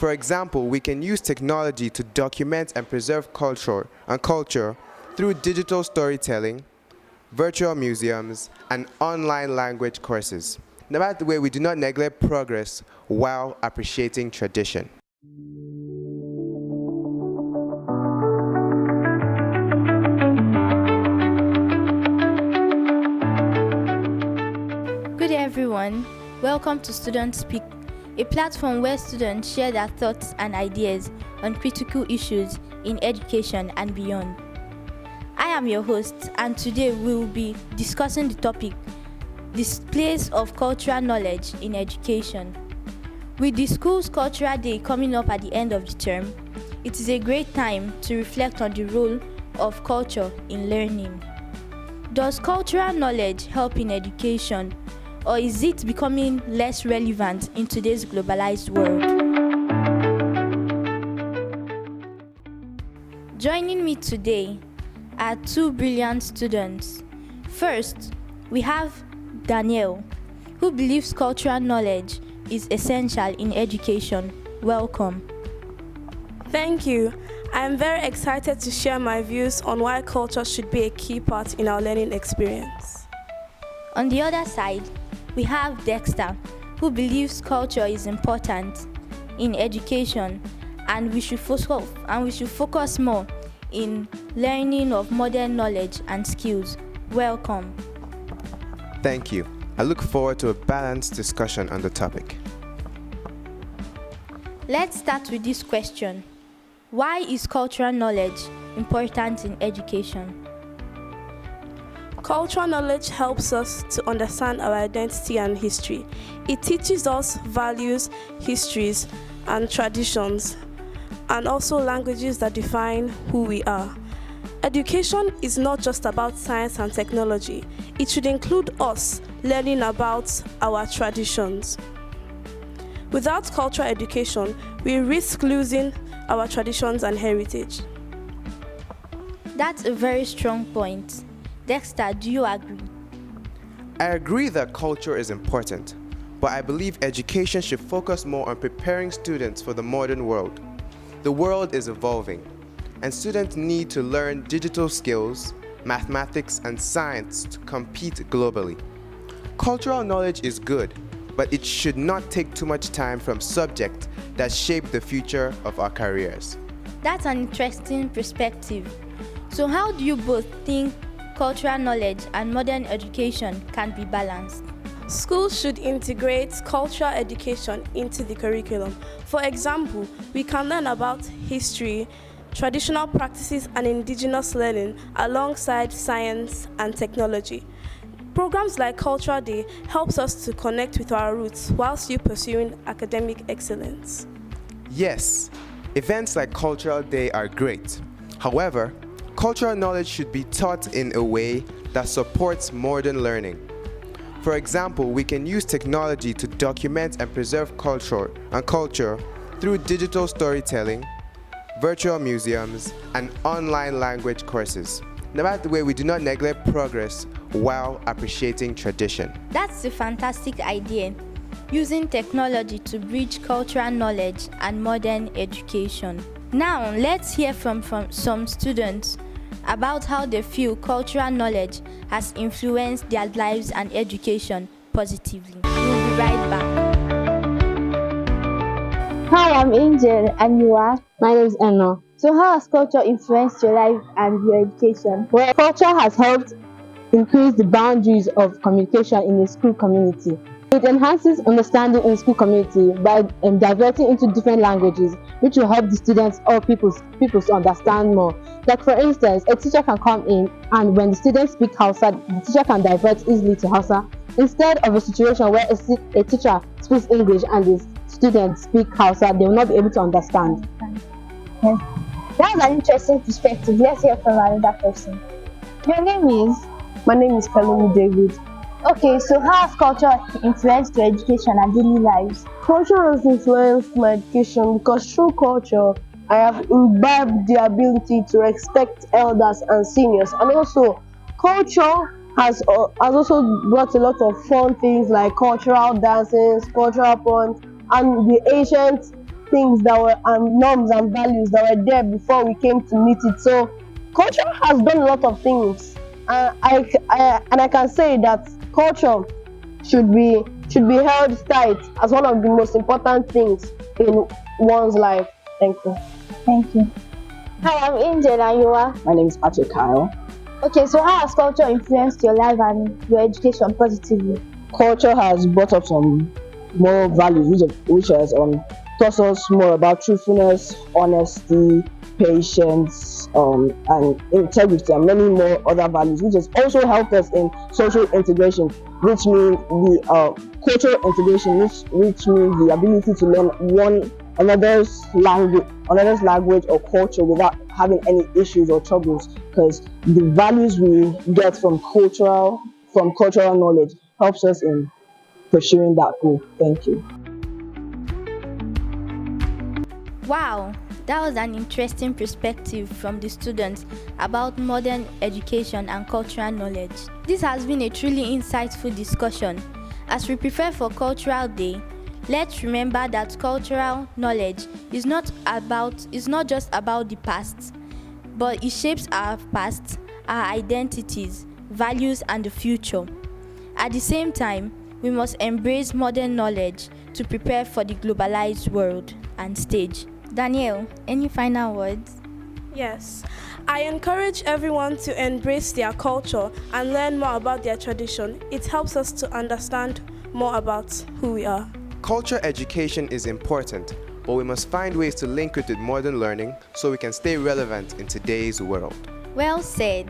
For example, we can use technology to document and preserve culture through digital storytelling, virtual museums, and online language courses. No matter the way, we do not neglect progress while appreciating tradition. Good day everyone, welcome to Student Speak, a platform where students share their thoughts and ideas on critical issues in education and beyond. I am your host, and today we will be discussing the topic, Displays of Cultural Knowledge in Education. With the school's Cultural Day coming up at the end of the term, it is a great time to reflect on the role of culture in learning. Does cultural knowledge help in education, or is it becoming less relevant in today's globalized world? Joining me today are two brilliant students. First, we have Danielle, who believes cultural knowledge is essential in education. Welcome. Thank you. I am very excited to share my views on why culture should be a key part in our learning experience. On the other side, we have Dexter, who believes culture is important in education and we should focus more in learning of modern knowledge and skills. Welcome. Thank you. I look forward to a balanced discussion on the topic. Let's start with this question. Why is cultural knowledge important in education? Cultural knowledge helps us to understand our identity and history. It teaches us values, histories, and traditions, and also languages that define who we are. Education is not just about science and technology. It should include us learning about our traditions. Without cultural education, we risk losing our traditions and heritage. That's a very strong point. Dexter, do you agree? I agree that culture is important, but I believe education should focus more on preparing students for the modern world. The world is evolving, and students need to learn digital skills, mathematics, and science to compete globally. Cultural knowledge is good, but it should not take too much time from subjects that shape the future of our careers. That's an interesting perspective. So how do you both think cultural knowledge and modern education can be balanced? Schools should integrate cultural education into the curriculum. For example, we can learn about history, traditional practices, and indigenous learning alongside science and technology. Programs like Cultural Day helps us to connect with our roots while still pursuing academic excellence. Yes, events like Cultural Day are great. However, cultural knowledge should be taught in a way that supports modern learning. For example, we can use technology to document and preserve culture through digital storytelling, virtual museums, and online language courses. No matter the way, we do not neglect progress while appreciating tradition. That's a fantastic idea, using technology to bridge cultural knowledge and modern education. Now, let's hear from some students about how they feel cultural knowledge has influenced their lives and education positively. We'll be right back. Hi, I'm Angel, and you are? My name is Anna. So how has culture influenced your life and your education? Well, culture has helped increase the boundaries of communication in a school community. It enhances understanding in school community by diverting into different languages, which will help the students or people to understand more. Like for instance, a teacher can come in, and when the students speak Hausa, the teacher can divert easily to Hausa, instead of a situation where a teacher speaks English and the students speak Hausa, they will not be able to understand. Yes. That's an interesting perspective. Let's hear from another person. Your name is? My name is Pelumi David. Okay, so how has culture influenced your education and daily lives? Culture has influenced my education because through culture, I have imbibed the ability to respect elders and seniors, and also culture has also brought a lot of fun things like cultural dances, cultural fun, and the ancient things that were norms and values that were there before we came to meet it. So culture has done a lot of things, and I can say that culture should be held tight as one of the most important things in one's life. Thank you. Thank you. Hi, I'm Angel and you are? My name is Patrick Kyle. Okay, so how has culture influenced your life and your education positively? Culture has brought up some moral values which has taught us more about truthfulness, honesty, patience, and integrity, and many more other values, which has also helped us in social integration, which means the cultural integration, which means the ability to learn another's language or culture without having any issues or troubles, because the values we get from cultural knowledge helps us in pursuing that goal. Thank you. Wow, that was an interesting perspective from the students about modern education and cultural knowledge. This has been a truly insightful discussion. As we prepare for Cultural Day, let's remember that cultural knowledge is not just about the past, but it shapes our past, our identities, values, and the future. At the same time, we must embrace modern knowledge to prepare for the globalized world and stage. Danielle, any final words? Yes, I encourage everyone to embrace their culture and learn more about their tradition. It helps us to understand more about who we are. Culture education is important, but we must find ways to link it with modern learning so we can stay relevant in today's world. Well said.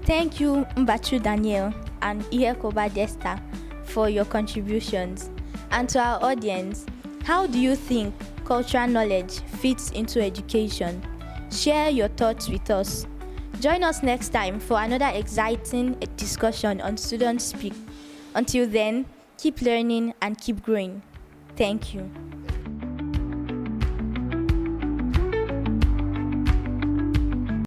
Thank you, Mbachu Danielle and Ihekoba Desta, for your contributions. And to our audience, how do you think cultural knowledge fits into education? Share your thoughts with us. Join us next time for another exciting discussion on Student Speak. Until then, keep learning and keep growing. Thank you.